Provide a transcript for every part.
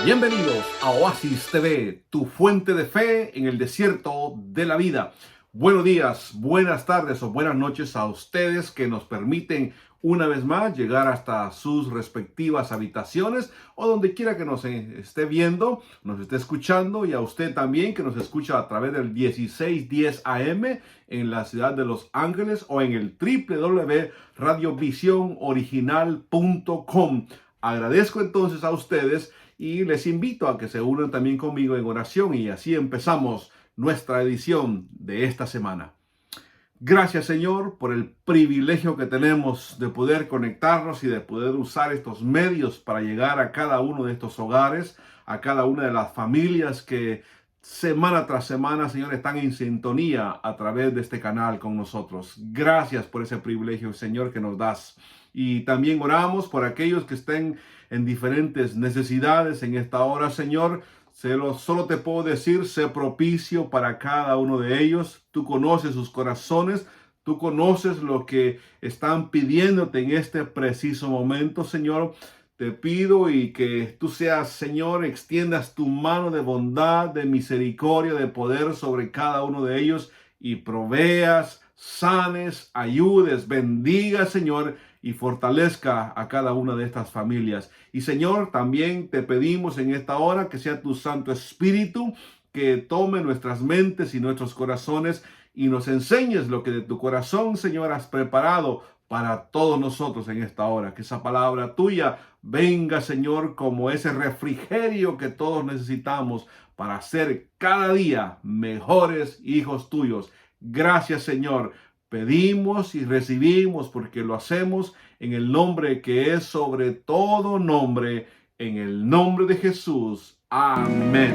Bienvenidos a Oasis TV, tu fuente de fe en el desierto de la vida. Buenos días, buenas tardes o buenas noches a ustedes que nos permiten una vez más llegar hasta sus respectivas habitaciones o donde quiera que nos esté viendo, nos esté escuchando, y a usted también que nos escucha a través del 1610 AM en la ciudad de Los Ángeles o en el www.radiovisionoriginal.com. Agradezco entonces a ustedes y les invito a que se unan también conmigo en oración, y así empezamos nuestra edición de esta semana. Gracias, Señor, por el privilegio que tenemos de poder conectarnos y de poder usar estos medios para llegar a cada uno de estos hogares, a cada una de las familias que semana tras semana, Señor, están en sintonía a través de este canal con nosotros. Gracias por ese privilegio, Señor, que nos das. Y también oramos por aquellos que estén en diferentes necesidades en esta hora, Señor. Solo te puedo decir, sé propicio para cada uno de ellos. Tú conoces sus corazones, tú conoces lo que están pidiéndote en este preciso momento, Señor. Te pido y que tú seas, Señor, extiendas tu mano de bondad, de misericordia, de poder sobre cada uno de ellos y proveas, sanes, ayudes, bendiga, Señor, y fortalezca a cada una de estas familias. Y Señor, también te pedimos en esta hora que sea tu Santo Espíritu que tome nuestras mentes y nuestros corazones y nos enseñes lo que de tu corazón, Señor, has preparado para todos nosotros en esta hora. Que esa palabra tuya venga, Señor, como ese refrigerio que todos necesitamos para ser cada día mejores hijos tuyos. Gracias, Señor. Pedimos y recibimos porque lo hacemos en el nombre que es sobre todo nombre, en el nombre de Jesús. Amén.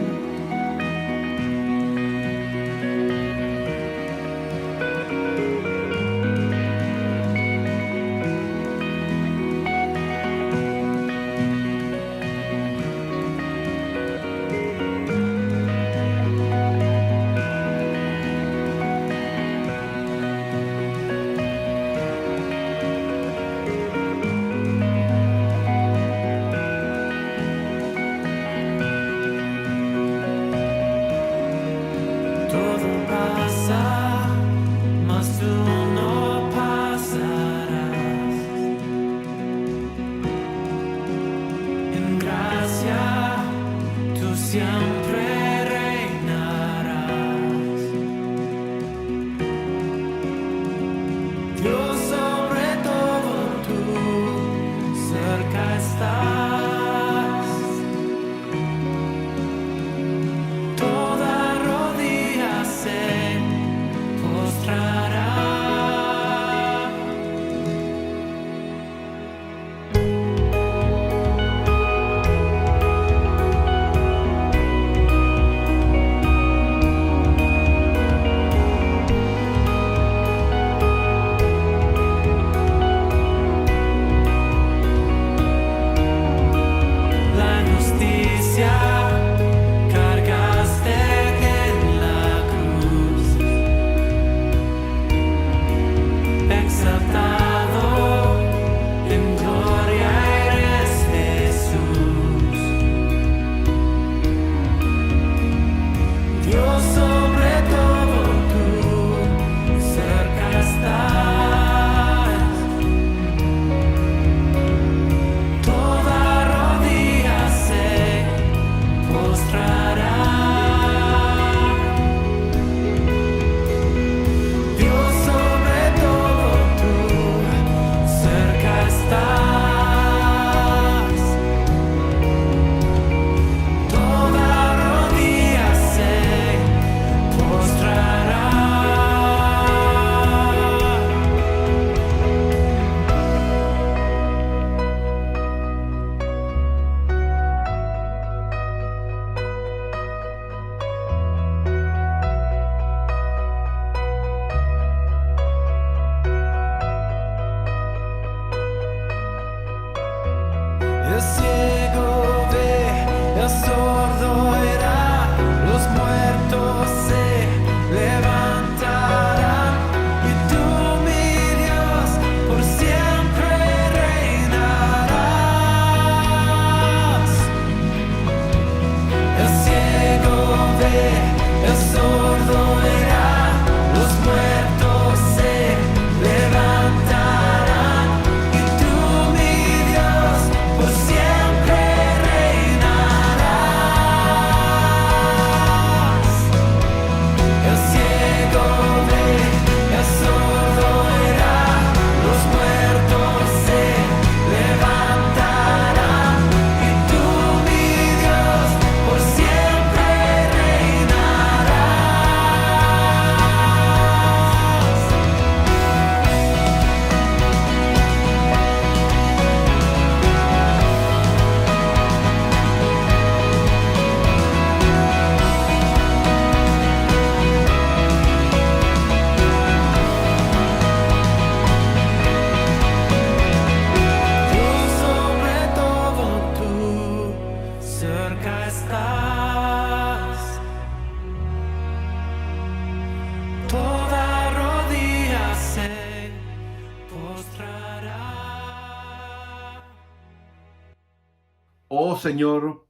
Oh Señor,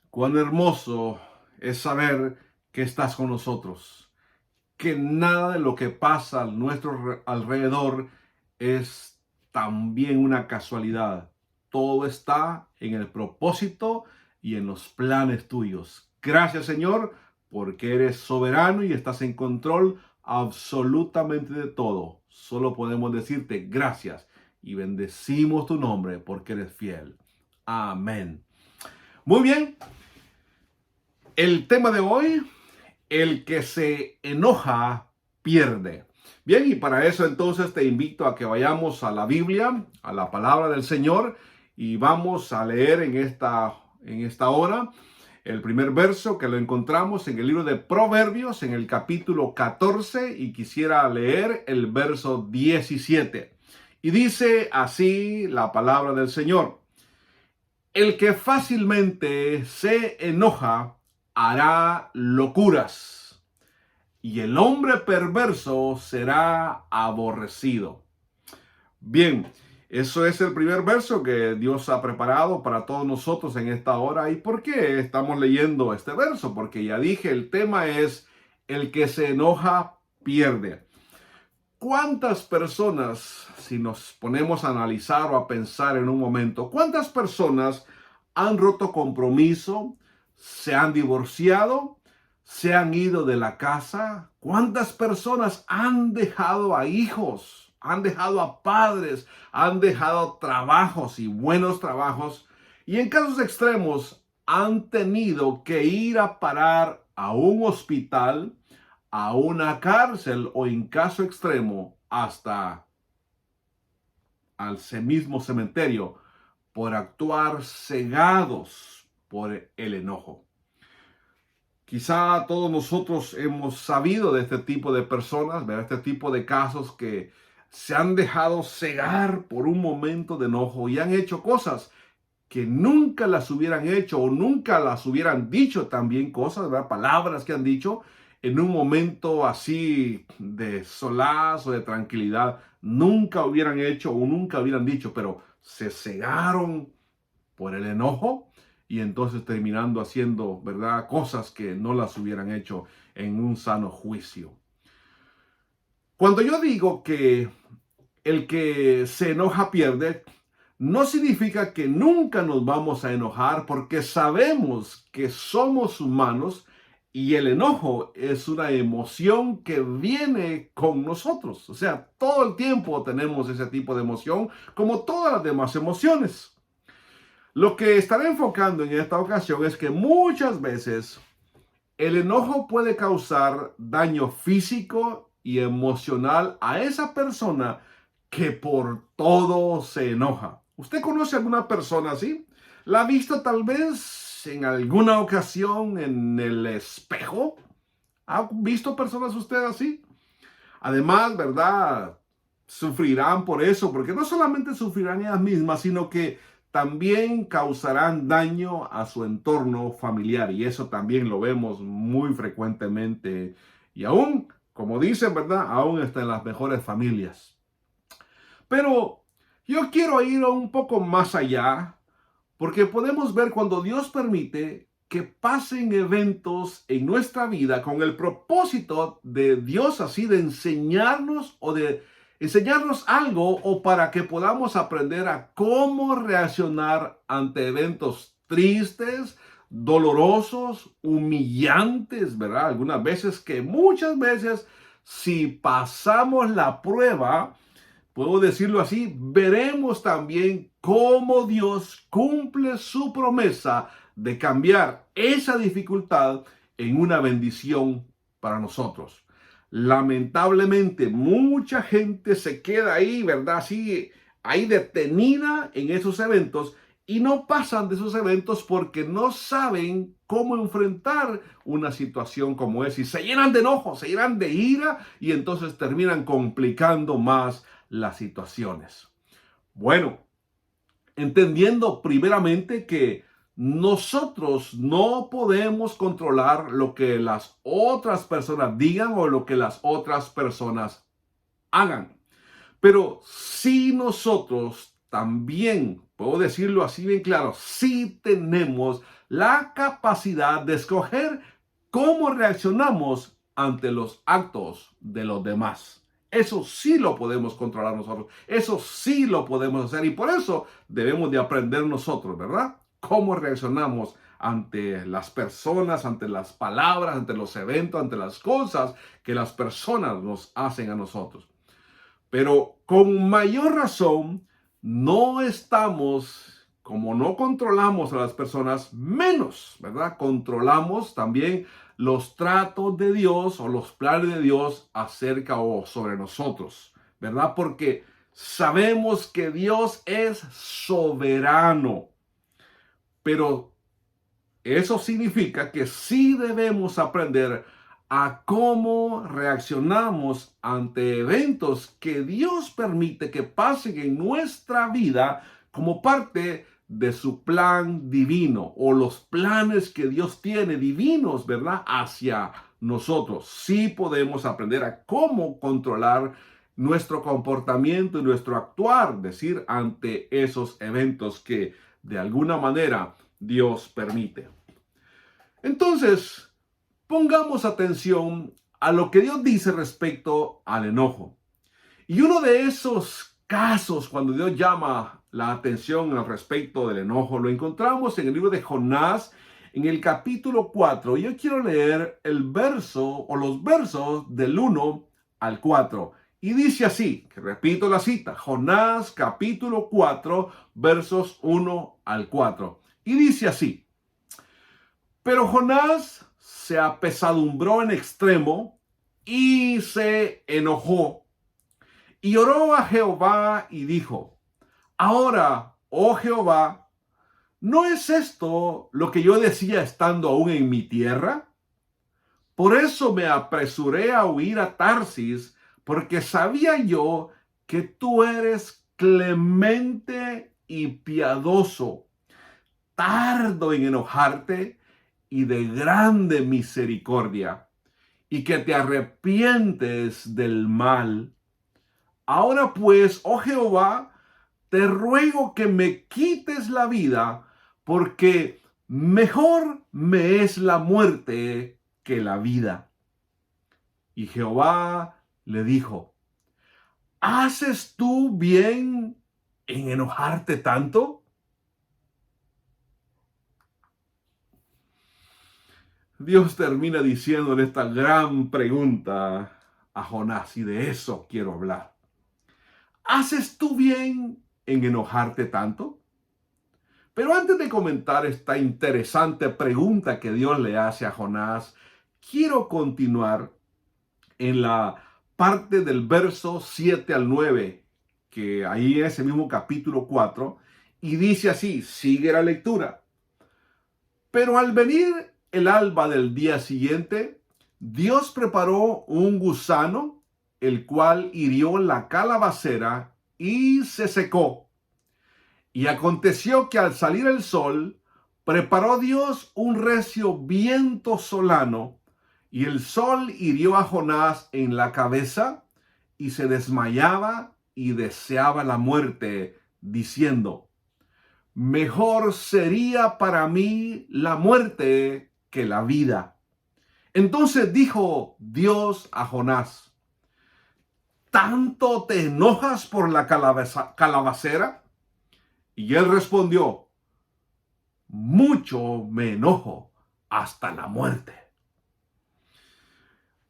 cuán hermoso es saber que estás con nosotros, que nada de lo que pasa a nuestro alrededor es también una casualidad. Todo está en el propósito y en los planes tuyos. Gracias, Señor, porque eres soberano y estás en control absolutamente de todo. Solo podemos decirte gracias y bendecimos tu nombre porque eres fiel. Amén. Muy bien, el tema de hoy: el que se enoja pierde. Bien, y para eso entonces te invito a que vayamos a la Biblia, a la palabra del Señor, y vamos a leer en esta hora el primer verso, que lo encontramos en el libro de Proverbios, en el capítulo 14, y quisiera leer el verso 17. Y dice así la palabra del Señor: el que fácilmente se enoja hará locuras, y el hombre perverso será aborrecido. Bien, eso es el primer verso que Dios ha preparado para todos nosotros en esta hora. ¿Y por qué estamos leyendo este verso? Porque ya dije, el tema es: el que se enoja pierde. ¿Cuántas personas, si nos ponemos a analizar o a pensar en un momento, cuántas personas han roto compromiso, se han divorciado, se han ido de la casa? ¿Cuántas personas han dejado a hijos, han dejado a padres, han dejado trabajos y buenos trabajos? Y en casos extremos han tenido que ir a parar a un hospital, a una cárcel, o en caso extremo hasta al mismo cementerio, por actuar cegados por el enojo. Quizá todos nosotros hemos sabido de este tipo de personas, de este tipo de casos que se han dejado cegar por un momento de enojo y han hecho cosas que nunca las hubieran hecho, o nunca las hubieran dicho, también cosas, ¿verdad? Palabras que han dicho en un momento así de solaz o de tranquilidad, nunca hubieran hecho o nunca hubieran dicho, pero se cegaron por el enojo y entonces terminando haciendo, ¿verdad?, cosas que no las hubieran hecho en un sano juicio. Cuando yo digo que el que se enoja pierde, no significa que nunca nos vamos a enojar, porque sabemos que somos humanos y el enojo es una emoción que viene con nosotros. O sea, todo el tiempo tenemos ese tipo de emoción, como todas las demás emociones. Lo que estaré enfocando en esta ocasión es que muchas veces el enojo puede causar daño físico y emocional a esa persona que por todo se enoja. ¿Usted conoce a alguna persona así? ¿La ha visto tal vez en alguna ocasión en el espejo? ¿Ha visto personas usted así? Además, ¿verdad? Sufrirán por eso, porque no solamente sufrirán ellas mismas, sino que también causarán daño a su entorno familiar. Y eso también lo vemos muy frecuentemente. Y aún, como dicen, ¿verdad? Aún está en las mejores familias. Pero yo quiero ir un poco más allá, porque podemos ver cuando Dios permite que pasen eventos en nuestra vida con el propósito de Dios así de enseñarnos o de enseñarnos algo, o para que podamos aprender a cómo reaccionar ante eventos tristes, dolorosos, humillantes, ¿verdad? Algunas veces, que muchas veces, si pasamos la prueba, puedo decirlo así, veremos también cómo Dios cumple su promesa de cambiar esa dificultad en una bendición para nosotros. Lamentablemente, mucha gente se queda ahí, ¿verdad? Así, ahí detenida en esos eventos, y no pasan de esos eventos porque no saben cómo enfrentar una situación como esa, y se llenan de enojo, se llenan de ira, y entonces terminan complicando más las situaciones. Bueno, entendiendo primeramente que nosotros no podemos controlar lo que las otras personas digan o lo que las otras personas hagan, pero sí nosotros también, puedo decirlo así bien claro, sí tenemos la capacidad de escoger cómo reaccionamos ante los actos de los demás. Eso sí lo podemos controlar nosotros. Eso sí lo podemos hacer. Y por eso debemos de aprender nosotros, ¿verdad? Cómo reaccionamos ante las personas, ante las palabras, ante los eventos, ante las cosas que las personas nos hacen a nosotros. Pero con mayor razón, no estamos, como no controlamos a las personas, menos, ¿verdad? Controlamos también los tratos de Dios o los planes de Dios acerca o sobre nosotros, ¿verdad? Porque sabemos que Dios es soberano, pero eso significa que sí debemos aprender a cómo reaccionamos ante eventos que Dios permite que pasen en nuestra vida como parte de su plan divino o los planes que Dios tiene divinos, ¿verdad? Hacia nosotros. Sí podemos aprender a cómo controlar nuestro comportamiento y nuestro actuar, decir, ante esos eventos que de alguna manera Dios permite. Entonces, pongamos atención a lo que Dios dice respecto al enojo. Y uno de esos casos, cuando Dios llama la atención al respecto del enojo, lo encontramos en el libro de Jonás, en el capítulo 4. Yo quiero leer el verso o los versos del 1 al 4. Y dice así, que repito la cita, Jonás capítulo 4, versos 1 al 4. Y dice así: pero Jonás se apesadumbró en extremo y se enojó y oró a Jehová y dijo: ahora, oh Jehová, ¿no es esto lo que yo decía estando aún en mi tierra? Por eso me apresuré a huir a Tarsis, porque sabía yo que tú eres clemente y piadoso, tardo en enojarte y de grande misericordia, y que te arrepientes del mal. Ahora pues, oh Jehová, te ruego que me quites la vida, porque mejor me es la muerte que la vida. Y Jehová le dijo: ¿haces tú bien en enojarte tanto? Dios termina diciéndole esta gran pregunta a Jonás, y de eso quiero hablar. ¿Haces tú bien en enojarte tanto? Pero antes de comentar esta interesante pregunta que Dios le hace a Jonás, quiero continuar en la parte del verso 7 al 9, que ahí en ese mismo capítulo 4, y dice así, sigue la lectura. Pero al venir el alba del día siguiente, Dios preparó un gusano, el cual hirió la calabacera y se secó. Y aconteció que al salir el sol, preparó Dios un recio viento solano, y el sol hirió a Jonás en la cabeza, y se desmayaba y deseaba la muerte, diciendo: mejor sería para mí la muerte que la vida. Entonces dijo Dios a Jonás: ¿tanto te enojas por la calabacera? Y él respondió: mucho me enojo hasta la muerte.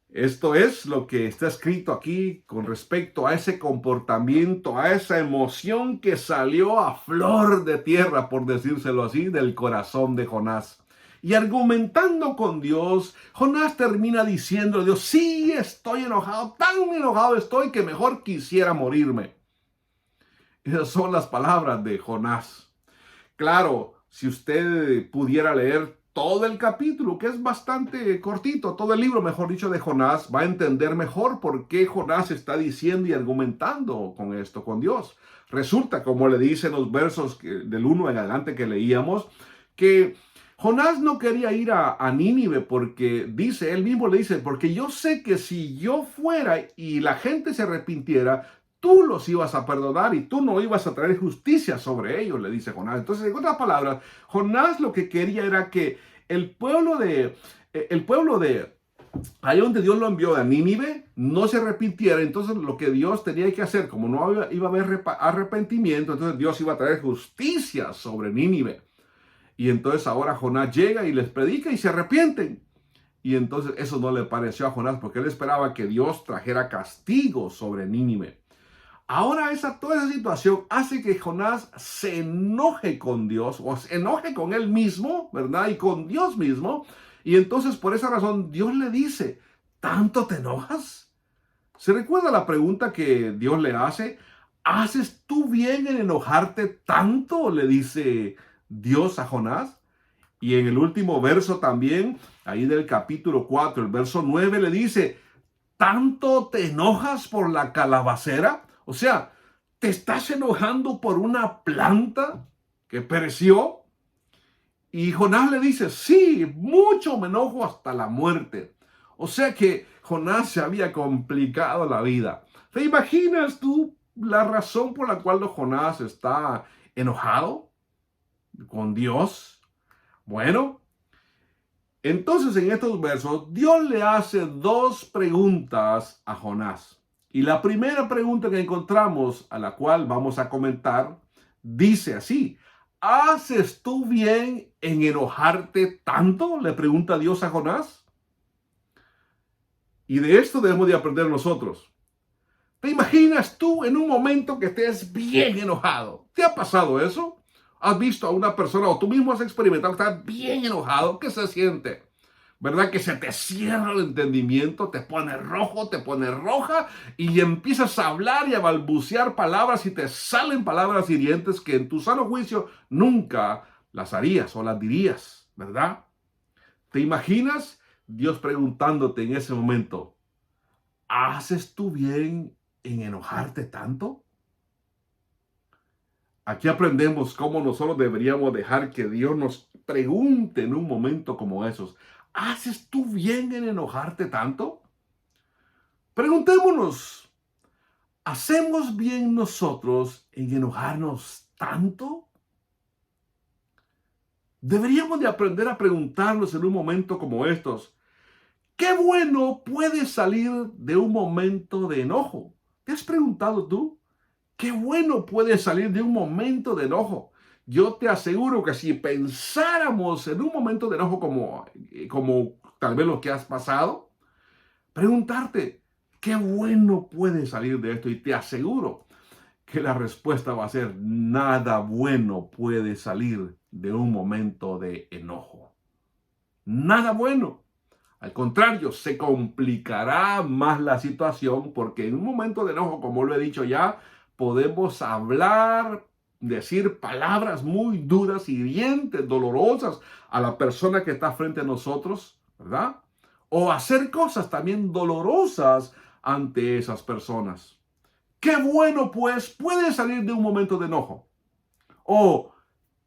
Esto es lo que está escrito aquí con respecto a ese comportamiento, a esa emoción que salió a flor de tierra, por decírselo así, del corazón de Jonás. Y argumentando con Dios, Jonás termina diciendo a Dios: sí, estoy enojado, tan enojado estoy que mejor quisiera morirme. Esas son las palabras de Jonás. Claro, si usted pudiera leer todo el capítulo, que es bastante cortito, todo el libro, mejor dicho, de Jonás, va a entender mejor por qué Jonás está diciendo y argumentando con esto, con Dios. Resulta, como le dicen los versos del 1 en adelante que leíamos, que Jonás no quería ir a Nínive porque él mismo le dice, porque yo sé que si yo fuera y la gente se arrepintiera, tú los ibas a perdonar y tú no ibas a traer justicia sobre ellos, le dice Jonás. Entonces, en otras palabras, Jonás lo que quería era que el pueblo de ahí donde Dios lo envió a Nínive, no se arrepintiera. Entonces lo que Dios tenía que hacer, como no iba a haber arrepentimiento, entonces Dios iba a traer justicia sobre Nínive. Y entonces ahora Jonás llega y les predica y se arrepienten. Y entonces eso no le pareció a Jonás porque él esperaba que Dios trajera castigo sobre Nínive. Ahora toda esa situación hace que Jonás se enoje con Dios o se enoje con él mismo, ¿verdad? Y con Dios mismo. Y entonces por esa razón Dios le dice, ¿tanto te enojas? ¿Se recuerda la pregunta que Dios le hace? ¿Haces tú bien en enojarte tanto? Le dice Dios a Jonás. Y en el último verso también, ahí del capítulo 4, el verso 9 le dice, ¿tanto te enojas por la calabacera? O sea, ¿te estás enojando por una planta que pereció? Y Jonás le dice, sí, mucho me enojo hasta la muerte. O sea que Jonás se había complicado la vida. ¿Te imaginas tú la razón por la cual Jonás está enojado con Dios? Bueno, entonces en estos versos Dios le hace dos preguntas a Jonás. Y la primera pregunta que encontramos, a la cual vamos a comentar, dice así: ¿haces tú bien en enojarte tanto? Le pregunta Dios a Jonás. Y de esto debemos de aprender nosotros. ¿Te imaginas tú en un momento que estés bien enojado? ¿Te ha pasado eso? ¿Has visto a una persona o tú mismo has experimentado que estás bien enojado? ¿Qué se siente? ¿Verdad? Que se te cierra el entendimiento, te pone rojo, te pone roja y empiezas a hablar y a balbucear palabras y te salen palabras hirientes que en tu sano juicio nunca las harías o las dirías, ¿verdad? ¿Te imaginas Dios preguntándote en ese momento, ¿haces tú bien en enojarte tanto? Aquí aprendemos cómo nosotros deberíamos dejar que Dios nos pregunte en un momento como esos. ¿Haces tú bien en enojarte tanto? Preguntémonos, ¿hacemos bien nosotros en enojarnos tanto? Deberíamos de aprender a preguntarnos en un momento como estos, ¿qué bueno puede salir de un momento de enojo? ¿Te has preguntado tú? ¿Qué bueno puede salir de un momento de enojo? Yo te aseguro que si pensáramos en un momento de enojo como tal vez lo que has pasado, preguntarte, ¿qué bueno puede salir de esto? Y te aseguro que la respuesta va a ser, nada bueno puede salir de un momento de enojo. Nada bueno. Al contrario, se complicará más la situación porque en un momento de enojo, como lo he dicho ya, podemos hablar, decir palabras muy duras, hirientes, dolorosas a la persona que está frente a nosotros, ¿verdad? O hacer cosas también dolorosas ante esas personas. Qué bueno, pues, puede salir de un momento de enojo. O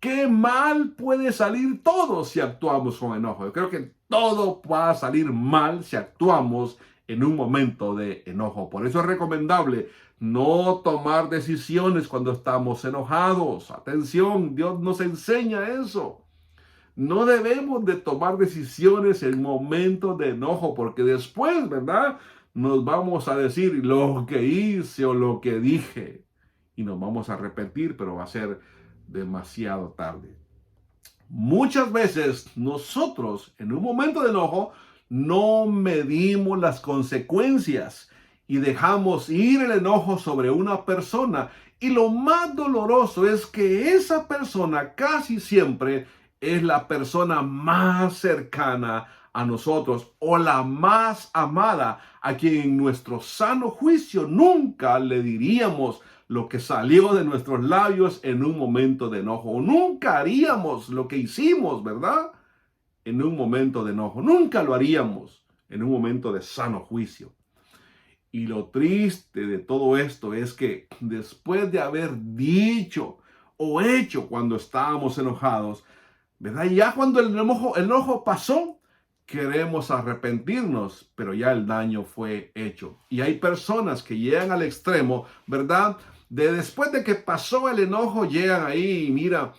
qué mal puede salir todo si actuamos con enojo. Yo creo que todo va a salir mal si actuamos en un momento de enojo. Por eso es recomendable no tomar decisiones cuando estamos enojados. Atención, Dios nos enseña eso. No debemos de tomar decisiones en momentos de enojo porque después, ¿verdad? Nos vamos a decir lo que hice o lo que dije y nos vamos a arrepentir, pero va a ser demasiado tarde. Muchas veces nosotros en un momento de enojo no medimos las consecuencias y dejamos ir el enojo sobre una persona. Y lo más doloroso es que esa persona casi siempre es la persona más cercana a nosotros o la más amada, a quien en nuestro sano juicio nunca le diríamos lo que salió de nuestros labios en un momento de enojo. Nunca haríamos lo que hicimos, ¿verdad? En un momento de enojo. Nunca lo haríamos en un momento de sano juicio. Y lo triste de todo esto es que después de haber dicho o hecho cuando estábamos enojados, ¿verdad? Ya cuando el enojo pasó, queremos arrepentirnos, pero ya el daño fue hecho. Y hay personas que llegan al extremo, ¿verdad? Después de que pasó el enojo, llegan ahí y mira,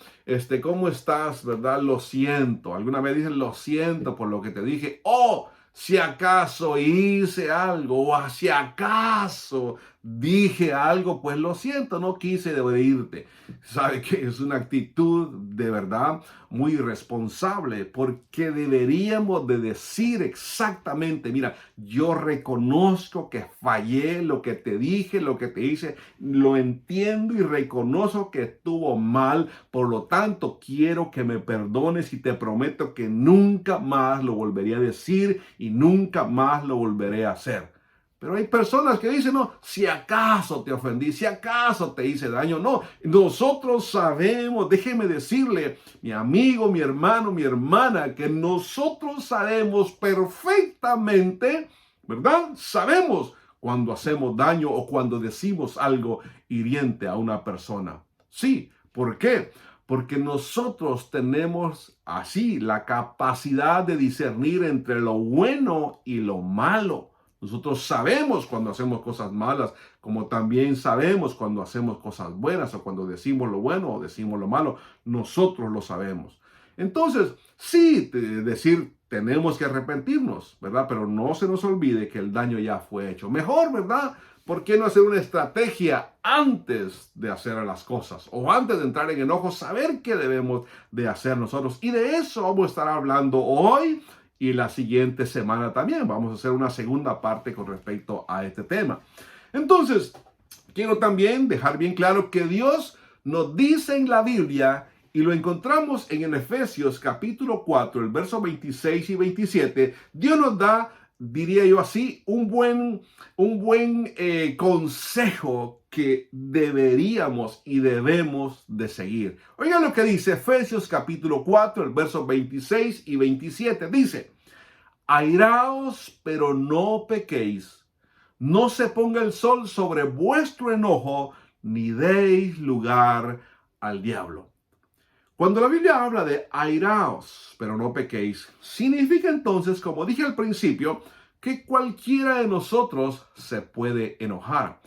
¿cómo estás? ¿Verdad? Lo siento. Alguna vez dicen, lo siento por lo que te dije. Oh, si acaso hice algo o si acaso dije algo, pues lo siento, no quise herirte. Sabe que es una actitud de verdad muy irresponsable, porque deberíamos de decir exactamente, mira, yo reconozco que fallé, lo que te dije, lo que te hice, lo entiendo y reconozco que estuvo mal, por lo tanto quiero que me perdones y te prometo que nunca más lo volveré a decir y nunca más lo volveré a hacer. Pero hay personas que dicen, no, si acaso te ofendí, si acaso te hice daño. No, nosotros sabemos, déjeme decirle, mi amigo, mi hermano, mi hermana, que nosotros sabemos perfectamente, ¿verdad? Sabemos cuando hacemos daño o cuando decimos algo hiriente a una persona. Sí, ¿por qué? Porque nosotros tenemos así la capacidad de discernir entre lo bueno y lo malo. Nosotros sabemos cuando hacemos cosas malas, como también sabemos cuando hacemos cosas buenas o cuando decimos lo bueno o decimos lo malo. Nosotros lo sabemos. Entonces, sí, decir tenemos que arrepentirnos, ¿verdad? Pero no se nos olvide que el daño ya fue hecho. Mejor, ¿verdad? ¿Por qué no hacer una estrategia antes de hacer las cosas? O antes de entrar en enojo, saber qué debemos de hacer nosotros. Y de eso vamos a estar hablando hoy y la siguiente semana también. Vamos a hacer una segunda parte con respecto a este tema. Entonces, quiero también dejar bien claro que Dios nos dice en la Biblia, y lo encontramos en Efesios capítulo 4, el verso 26 y 27, Dios nos da, diría yo así, un buen consejo que deberíamos y debemos de seguir. Oigan lo que dice Efesios capítulo 4, el verso 26 y 27. Dice, airaos, pero no pequéis. No se ponga el sol sobre vuestro enojo, ni deis lugar al diablo. Cuando la Biblia habla de airaos, pero no pequéis, significa entonces, como dije al principio, que cualquiera de nosotros se puede enojar.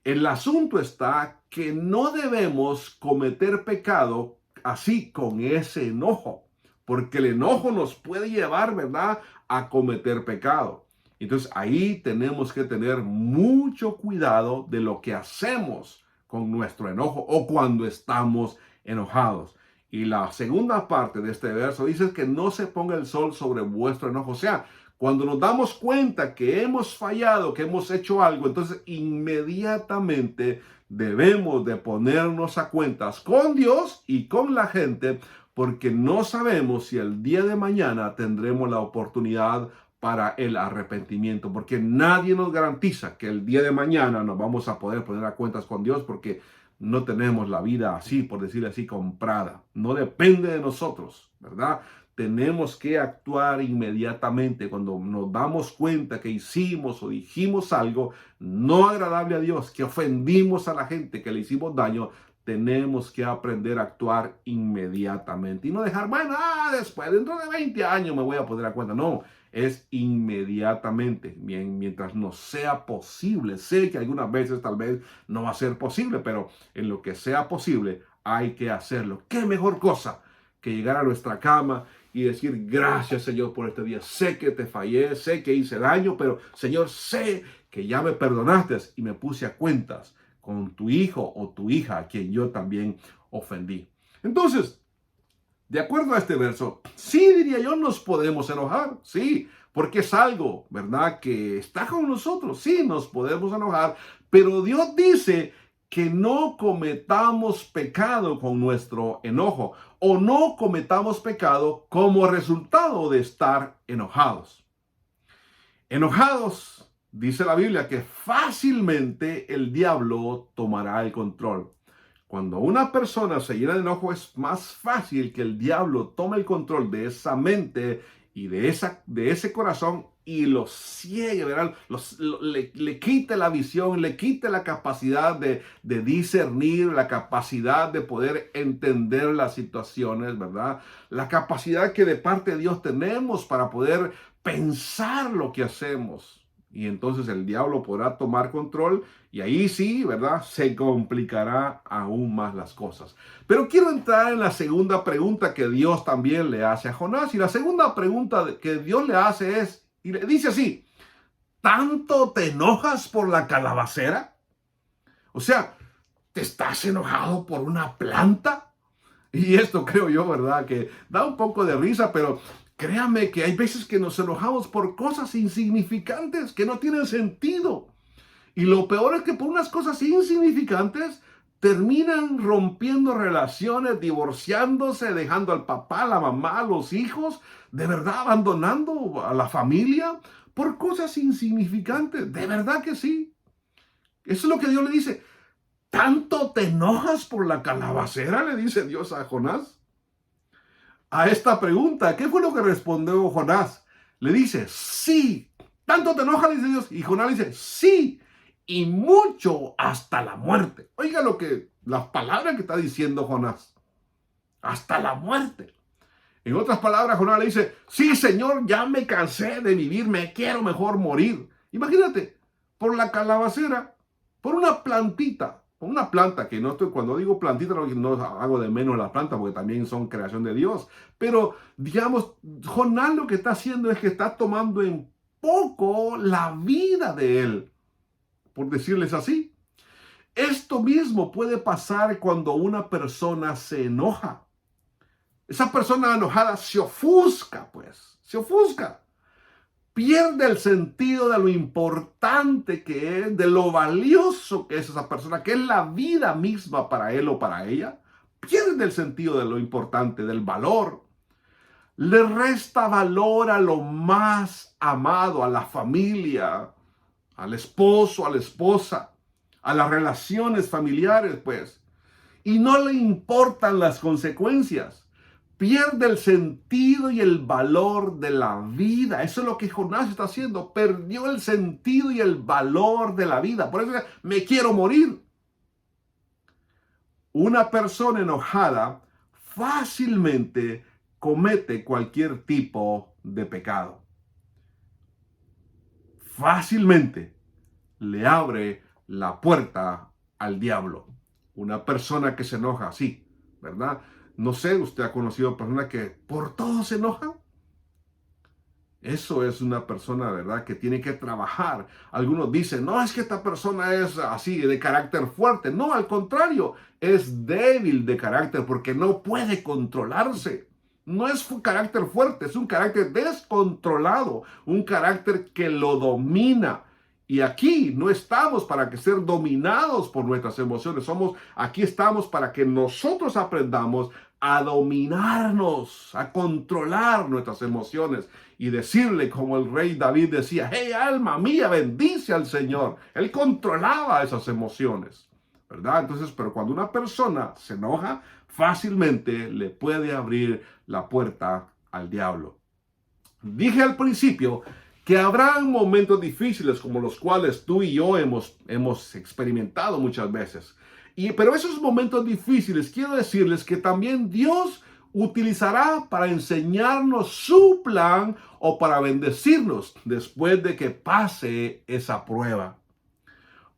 El asunto está que no debemos cometer pecado así con ese enojo, porque el enojo nos puede llevar, ¿verdad?, a cometer pecado. Entonces ahí tenemos que tener mucho cuidado de lo que hacemos con nuestro enojo o cuando estamos enojados. Y la segunda parte de este verso dice que no se ponga el sol sobre vuestro enojo. O sea, cuando nos damos cuenta que hemos fallado, que hemos hecho algo, entonces inmediatamente debemos de ponernos a cuentas con Dios y con la gente, porque no sabemos si el día de mañana tendremos la oportunidad para el arrepentimiento, porque nadie nos garantiza que el día de mañana nos vamos a poder poner a cuentas con Dios, porque no tenemos la vida así, por decirlo así, comprada. No depende de nosotros, ¿verdad? Tenemos que actuar inmediatamente cuando nos damos cuenta que hicimos o dijimos algo no agradable a Dios, que ofendimos a la gente, que le hicimos daño. Tenemos que aprender a actuar inmediatamente y no dejar, bueno, después, dentro de 20 años me voy a poner a cuenta. No, es inmediatamente, bien, mientras no sea posible. Sé que algunas veces tal vez no va a ser posible, pero en lo que sea posible hay que hacerlo. ¿Qué mejor cosa que llegar a nuestra cama y decir, gracias Señor por este día? Sé que te fallé, sé que hice daño, pero Señor, sé que ya me perdonaste y me puse a cuentas con tu hijo o tu hija a quien yo también ofendí. Entonces, de acuerdo a este verso, sí, diría yo, nos podemos enojar, sí, porque es algo, ¿verdad?, que está con nosotros, sí, nos podemos enojar, pero Dios dice que no cometamos pecado con nuestro enojo o no cometamos pecado como resultado de estar enojados. Enojados, dice la Biblia, que fácilmente el diablo tomará el control. Cuando una persona se llena de enojo, es más fácil que el diablo tome el control de esa mente y de ese corazón y lo ciegue, ¿verdad? Le quite la visión, le quite la capacidad de discernir, la capacidad de poder entender las situaciones, ¿verdad? La capacidad que de parte de Dios tenemos para poder pensar lo que hacemos. Y entonces el diablo podrá tomar control y ahí sí, ¿verdad? Se complicará aún más las cosas. Pero quiero entrar en la segunda pregunta que Dios también le hace a Jonás. Y la segunda pregunta que Dios le hace es, y le dice así: ¿tanto te enojas por la calabacera? O sea, ¿te estás enojado por una planta? Y esto creo yo, ¿verdad? Que da un poco de risa, pero créame que hay veces que nos enojamos por cosas insignificantes que no tienen sentido. Y lo peor es que por unas cosas insignificantes terminan rompiendo relaciones, divorciándose, dejando al papá, a la mamá, a los hijos, de verdad abandonando a la familia por cosas insignificantes. De verdad que sí. Eso es lo que Dios le dice. ¿Tanto te enojas por la calabacera?, le dice Dios a Jonás. A esta pregunta, ¿qué fue lo que respondió Jonás? Le dice, sí. ¿Tanto te enojas?, dice Dios. Y Jonás le dice, sí. Y mucho, hasta la muerte. Oiga las palabras que está diciendo Jonás. Hasta la muerte. En otras palabras, Jonás le dice, sí, Señor, ya me cansé de vivir, me quiero mejor morir. Imagínate, por la calabacera, por una plantita, por una planta, que no estoy, cuando digo plantita, no hago de menos la planta, porque también son creación de Dios. Pero, digamos, Jonás lo que está haciendo es que está tomando en poco la vida de él, por decirles así. Esto mismo puede pasar cuando una persona se enoja. Esa persona enojada se ofusca, pues, se ofusca. Pierde el sentido de lo importante que es, de lo valioso que es esa persona, que es la vida misma para él o para ella. Pierde el sentido de lo importante, del valor. Le resta valor a lo más amado, a la familia, al esposo, a la esposa, a las relaciones familiares, pues. Y no le importan las consecuencias. Pierde el sentido y el valor de la vida. Eso es lo que Jonás está haciendo. Perdió el sentido y el valor de la vida. Por eso me quiero morir. Una persona enojada fácilmente comete cualquier tipo de pecado. Fácilmente le abre la puerta al diablo. Una persona que se enoja así, ¿verdad? No sé, usted ha conocido personas que por todo se enojan. Eso es una persona, ¿verdad?, que tiene que trabajar. Algunos dicen, no, es que esta persona es así, de carácter fuerte. No, al contrario, es débil de carácter porque no puede controlarse. No es un carácter fuerte, es un carácter descontrolado, un carácter que lo domina. Y aquí no estamos para que ser dominados por nuestras emociones. Aquí estamos para que nosotros aprendamos a dominarnos, a controlar nuestras emociones y decirle como el rey David decía, hey, alma mía, bendice al Señor. Él controlaba esas emociones, ¿verdad? Entonces, pero cuando una persona se enoja, fácilmente le puede abrir la puerta al diablo. Dije al principio que habrán momentos difíciles como los cuales tú y yo hemos experimentado muchas veces. Pero esos momentos difíciles, quiero decirles que también Dios utilizará para enseñarnos su plan o para bendecirnos después de que pase esa prueba.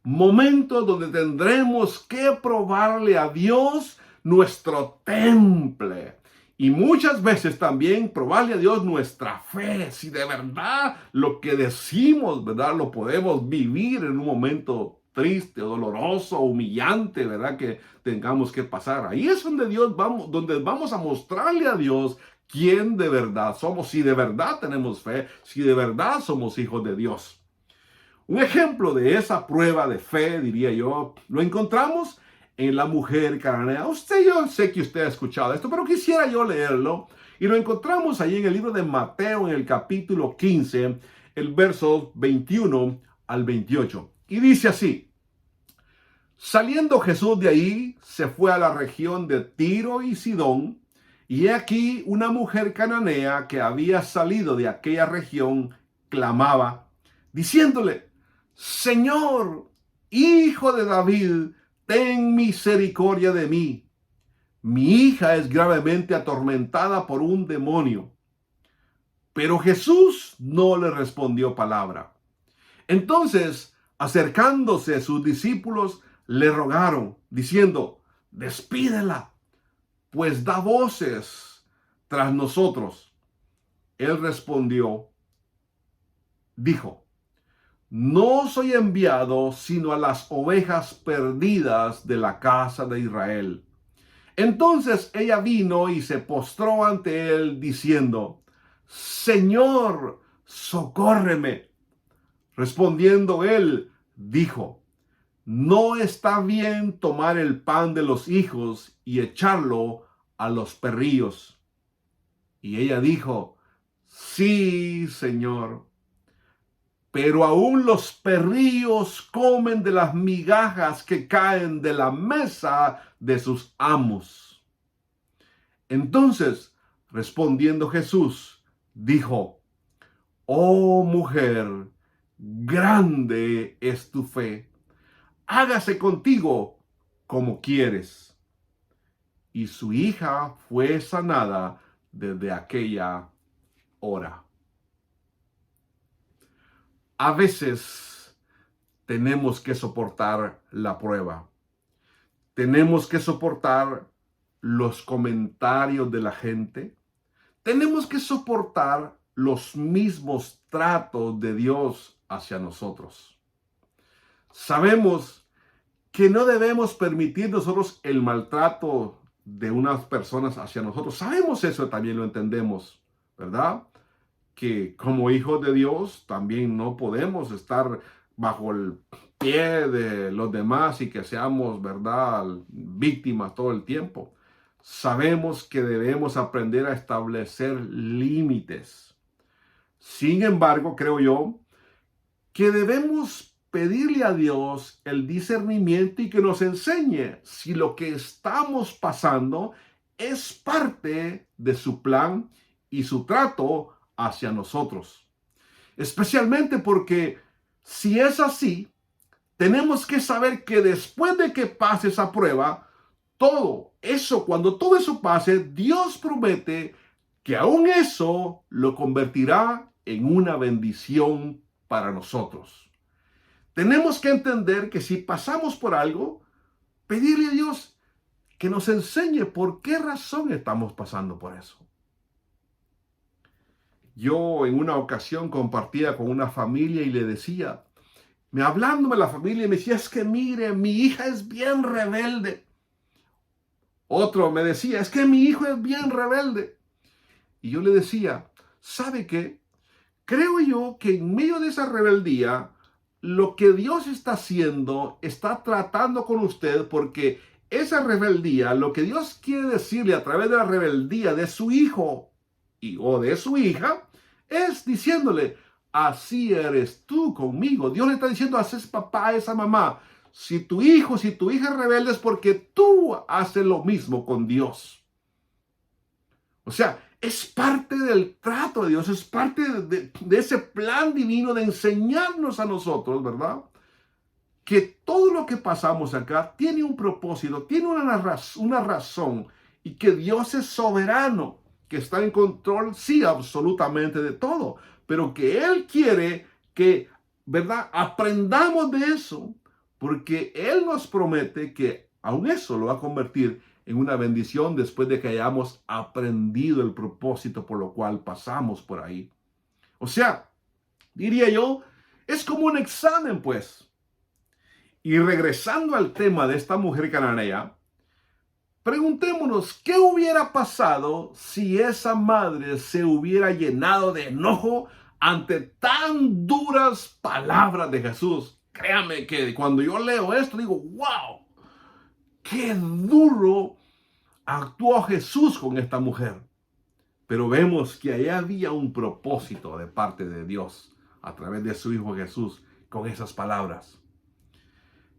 Momentos donde tendremos que probarle a Dios nuestro temple. Y muchas veces también probarle a Dios nuestra fe. Si de verdad lo que decimos, ¿verdad?, lo podemos vivir en un momento triste, doloroso, humillante, ¿verdad?, que tengamos que pasar. Ahí es donde donde vamos a mostrarle a Dios quién de verdad somos, si de verdad tenemos fe, si de verdad somos hijos de Dios. Un ejemplo de esa prueba de fe, diría yo, lo encontramos en la mujer cananea. Yo sé que usted ha escuchado esto, pero quisiera yo leerlo. Y lo encontramos ahí en el libro de Mateo, en el capítulo 15, el verso 21 al 28. Y dice así: saliendo Jesús de ahí, se fue a la región de Tiro y Sidón. Y he aquí una mujer cananea que había salido de aquella región, clamaba, diciéndole: Señor, Hijo de David, ten misericordia de mí. Mi hija es gravemente atormentada por un demonio. Pero Jesús no le respondió palabra. Entonces, acercándose a sus discípulos, le rogaron, diciendo: despídela, pues da voces tras nosotros. Él respondió, dijo: no soy enviado sino a las ovejas perdidas de la casa de Israel. Entonces ella vino y se postró ante él, diciendo: Señor, socórreme. Respondiendo él, dijo: no está bien tomar el pan de los hijos y echarlo a los perrillos. Y ella dijo: sí, Señor, pero aún los perrillos comen de las migajas que caen de la mesa de sus amos. Entonces, respondiendo Jesús, dijo: oh mujer, grande es tu fe, hágase contigo como quieres. Y su hija fue sanada desde aquella hora. A veces tenemos que soportar la prueba. Tenemos que soportar los comentarios de la gente. Tenemos que soportar los mismos tratos de Dios hacia nosotros. Sabemos que no debemos permitir nosotros el maltrato de unas personas hacia nosotros. Sabemos eso, también lo entendemos, ¿verdad? Que como hijos de Dios también no podemos estar bajo el pie de los demás y que seamos, ¿verdad?, víctimas todo el tiempo. Sabemos que debemos aprender a establecer límites. Sin embargo, creo yo que debemos pedirle a Dios el discernimiento y que nos enseñe si lo que estamos pasando es parte de su plan y su trato hacia nosotros. Especialmente porque si es así, tenemos que saber que después de que pase esa prueba, cuando todo eso pase, Dios promete que aún eso lo convertirá en una bendición para nosotros. Tenemos que entender que si pasamos por algo, pedirle a Dios que nos enseñe por qué razón estamos pasando por eso. Yo en una ocasión compartía con una familia y le decía, hablándome la familia, me decía: es que mire, mi hija es bien rebelde. Otro me decía: es que mi hijo es bien rebelde. Y yo le decía: ¿sabe qué? Creo yo que en medio de esa rebeldía, lo que Dios está haciendo, está tratando con usted, porque esa rebeldía, lo que Dios quiere decirle a través de la rebeldía de su hijo o de su hija, es diciéndole: así eres tú conmigo. Dios le está diciendo a ese papá, a esa mamá: si tu hijo, si tu hija es rebelde, es porque tú haces lo mismo con Dios. O sea, es parte del trato de Dios, es parte de ese plan divino de enseñarnos a nosotros, ¿verdad?, que todo lo que pasamos acá tiene un propósito, tiene una razón, y que Dios es soberano, que está en control, sí, absolutamente de todo, pero que Él quiere que, ¿verdad?, aprendamos de eso, porque Él nos promete que aún eso lo va a convertir en una bendición después de que hayamos aprendido el propósito por lo cual pasamos por ahí. O sea, diría yo, es como un examen, pues. Y regresando al tema de esta mujer cananea, preguntémonos qué hubiera pasado si esa madre se hubiera llenado de enojo ante tan duras palabras de Jesús. Créame que cuando yo leo esto digo: wow, qué duro actuó Jesús con esta mujer. Pero vemos que ahí había un propósito de parte de Dios a través de su Hijo Jesús con esas palabras.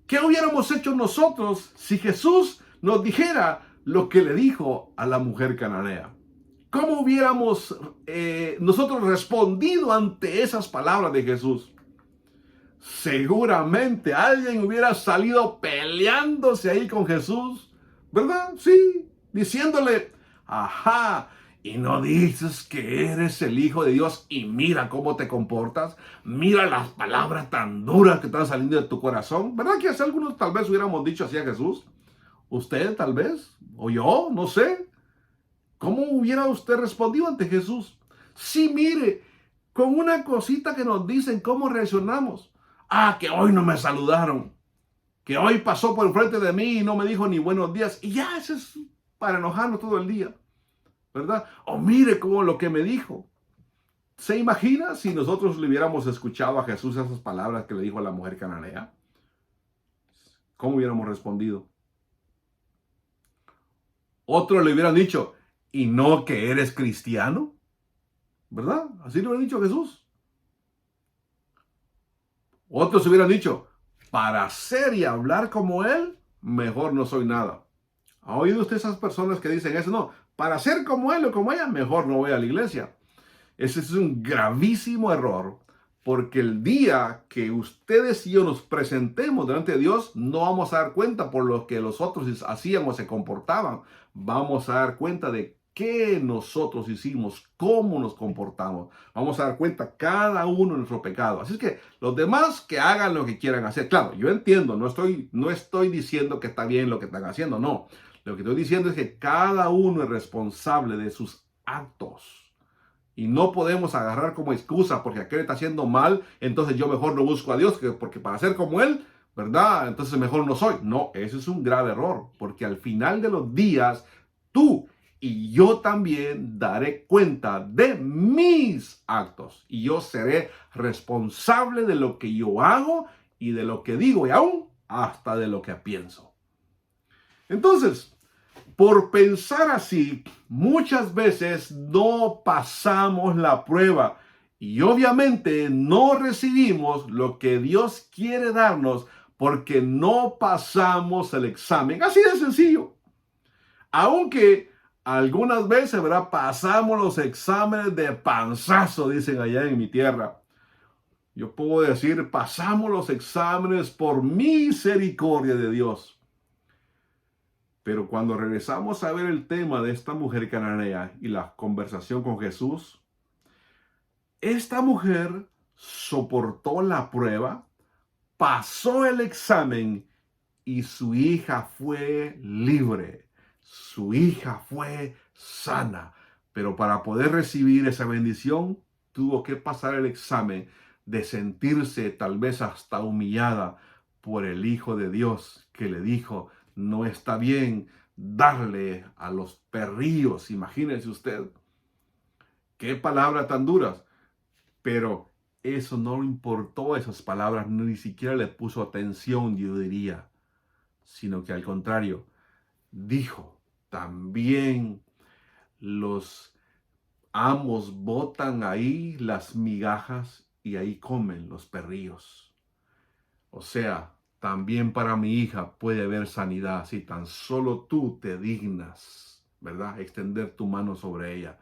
¿Qué hubiéramos hecho nosotros si Jesús nos dijera lo que le dijo a la mujer cananea? ¿Cómo hubiéramos nosotros respondido ante esas palabras de Jesús? Seguramente alguien hubiera salido peleándose ahí con Jesús, ¿verdad? Sí, diciéndole, ajá, y no dices que eres el Hijo de Dios y mira cómo te comportas, mira las palabras tan duras que están saliendo de tu corazón, ¿verdad? Que hace algunos tal vez hubiéramos dicho así a Jesús, usted tal vez, o yo, no sé. ¿Cómo hubiera usted respondido ante Jesús? Sí, mire, con una cosita que nos dicen, ¿cómo reaccionamos? Ah, que hoy no me saludaron, que hoy pasó por frente de mí y no me dijo ni buenos días. Y ya, eso es para enojarnos todo el día, ¿verdad? O mire cómo lo que me dijo. ¿Se imagina si nosotros le hubiéramos escuchado a Jesús esas palabras que le dijo a la mujer cananea? ¿Cómo hubiéramos respondido? Otros le hubieran dicho, ¿y no que eres cristiano? ¿Verdad? Así le hubieran dicho a Jesús. Otros hubieran dicho, para ser y hablar como él, mejor no soy nada. ¿Ha oído usted esas personas que dicen eso? No, para ser como él o como ella, mejor no voy a la iglesia. Ese es un gravísimo error, porque el día que ustedes y yo nos presentemos delante de Dios, no vamos a dar cuenta por lo que los otros hacían o se comportaban. Vamos a dar cuenta de qué nosotros hicimos, cómo nos comportamos. Vamos a dar cuenta cada uno de nuestro pecado. Así es que los demás que hagan lo que quieran hacer. Claro, yo entiendo, no estoy diciendo que está bien lo que están haciendo, no. Lo que estoy diciendo es que cada uno es responsable de sus actos. Y no podemos agarrar como excusa porque aquel está haciendo mal, entonces yo mejor no busco a Dios, porque para ser como Él, ¿verdad? Entonces mejor no soy. No, ese es un grave error, porque al final de los días, tú y yo también daré cuenta de mis actos. Y yo seré responsable de lo que yo hago y de lo que digo y aún hasta de lo que pienso. Entonces, por pensar así, muchas veces no pasamos la prueba y obviamente no recibimos lo que Dios quiere darnos porque no pasamos el examen. Así de sencillo. Aunque algunas veces, ¿verdad? Pasamos los exámenes de panzazo, dicen allá en mi tierra. Yo puedo decir, pasamos los exámenes por misericordia de Dios. Pero cuando regresamos a ver el tema de esta mujer cananea y la conversación con Jesús, esta mujer soportó la prueba, pasó el examen y su hija fue libre. Su hija fue sana. Pero para poder recibir esa bendición, tuvo que pasar el examen de sentirse tal vez hasta humillada por el Hijo de Dios que le dijo, no está bien darle a los perrillos. Imagínese usted, qué palabras tan duras. Pero eso no le importó, esas palabras, ni siquiera le puso atención, yo diría, sino que al contrario, dijo, también los amos botan ahí las migajas y ahí comen los perrillos. O sea, también para mi hija puede haber sanidad si tan solo tú te dignas, ¿verdad? Extender tu mano sobre ella.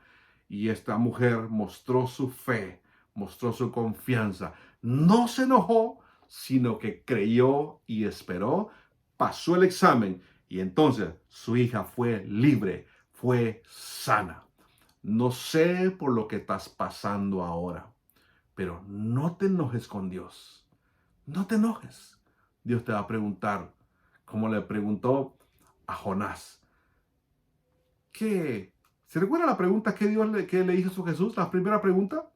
Y esta mujer mostró su fe, mostró su confianza. No se enojó, sino que creyó y esperó, pasó el examen y entonces su hija fue libre, fue sana. No sé por lo que estás pasando ahora, pero no te enojes con Dios. No te enojes. Dios te va a preguntar, como le preguntó a Jonás. ¿Qué? ¿Se recuerda la pregunta que que le hizo a Jesús? La primera pregunta.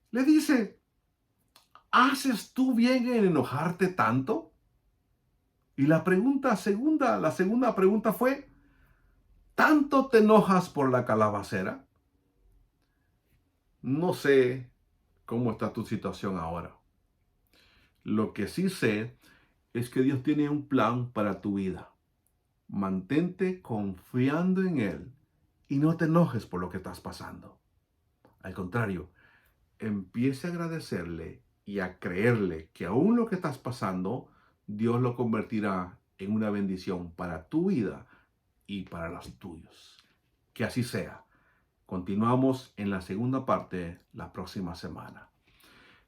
Le dice, ¿haces tú bien en enojarte tanto? Y la segunda pregunta fue, ¿tanto te enojas por la calabacera? No sé cómo está tu situación ahora. Lo que sí sé es que Dios tiene un plan para tu vida. Mantente confiando en Él y no te enojes por lo que estás pasando. Al contrario, empiece a agradecerle y a creerle que aún lo que estás pasando, Dios lo convertirá en una bendición para tu vida y para los tuyos. Que así sea. Continuamos en la segunda parte la próxima semana.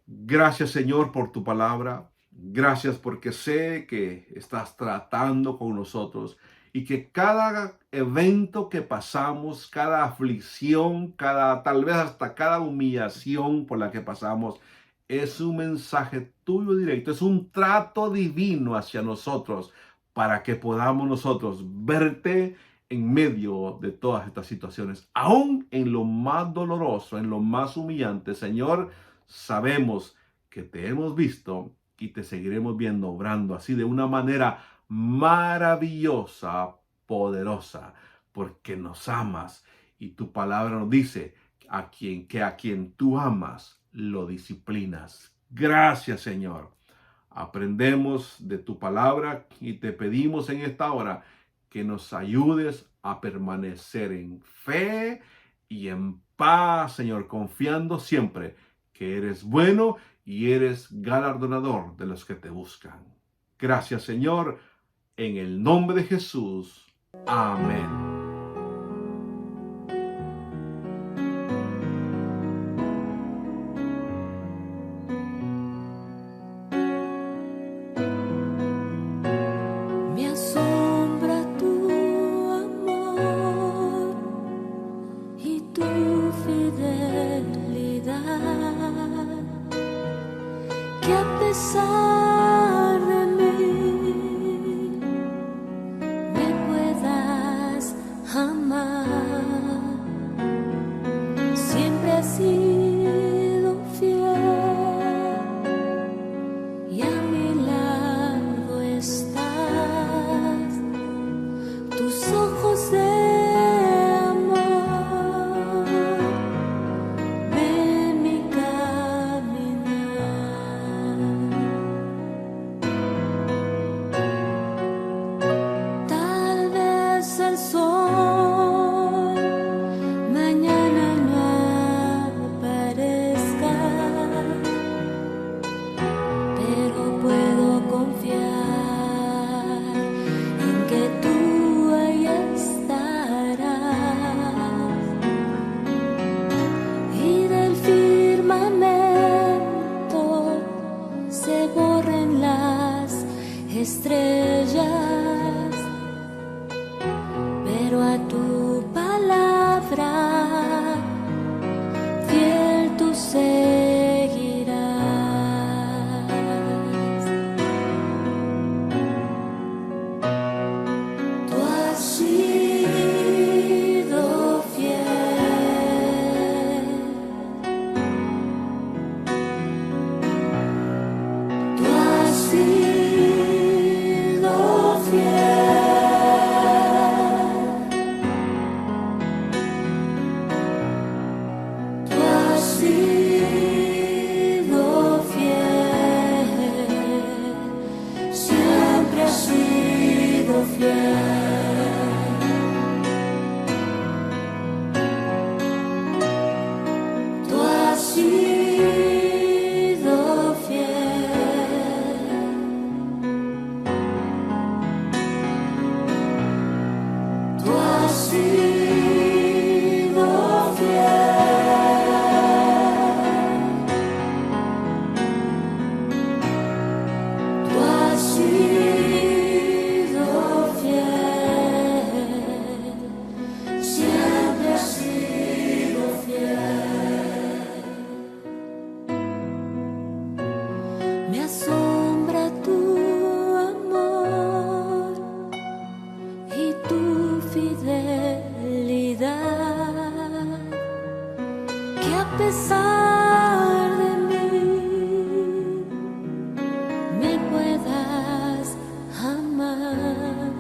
Gracias, Señor, por tu palabra. Gracias porque sé que estás tratando con nosotros y que cada evento que pasamos, cada aflicción, tal vez hasta cada humillación por la que pasamos, es un mensaje tuyo directo, es un trato divino hacia nosotros para que podamos nosotros verte en medio de todas estas situaciones, aún en lo más doloroso, en lo más humillante. Señor, sabemos que te hemos visto y te seguiremos viendo obrando así de una manera maravillosa, poderosa, porque nos amas y tu palabra nos dice que a quien tú amas lo disciplinas. Gracias, Señor. Aprendemos de tu palabra y te pedimos en esta hora que nos ayudes a permanecer en fe y en paz, Señor, confiando siempre que eres bueno y eres galardonador de los que te buscan. Gracias, Señor, en el nombre de Jesús. Amén. Me asombra tu amor y tu fidelidad, que a pesar de mí me puedas amar. Siempre has sido fiel y a mi lado estás. Tus ojos de amor ven mi caminar. Tal vez el sol mañana no aparezca, pero puedo confiar en que tú ahí estarás, y del firmamento se borren las estrellas, pero a tu palabra fiel tú seguirás. Tú has sido fiel. Tú has sido fiel. Tú has sido fiel. Siempre has sido fiel. Tú has sido fiel. Tú has sido fiel. Tú has sido fiel. Siempre has sido fiel. Me asombra tu amor y tu fidelidad, que a pesar de mí me puedas amar.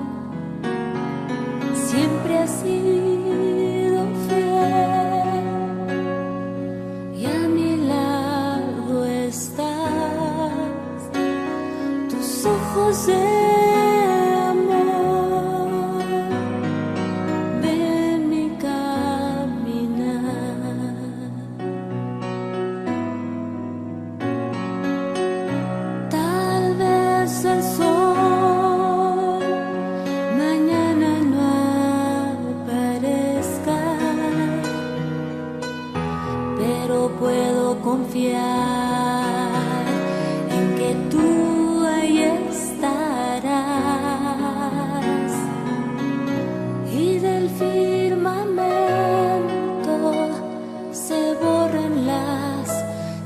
Siempre has sido fiel y a mi lado estás. Tus ojos de amor ven mi caminar. Tal vez el sol mañana no aparezca, confiar en que tú ahí estarás, y del firmamento se borren las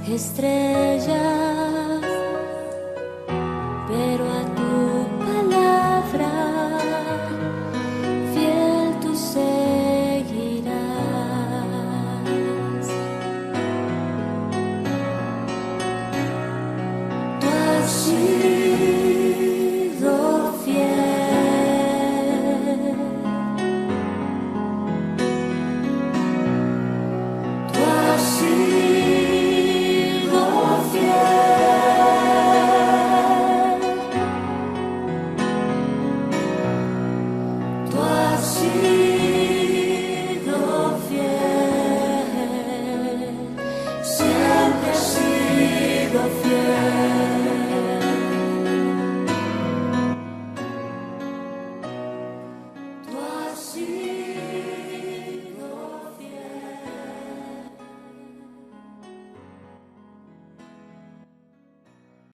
estrellas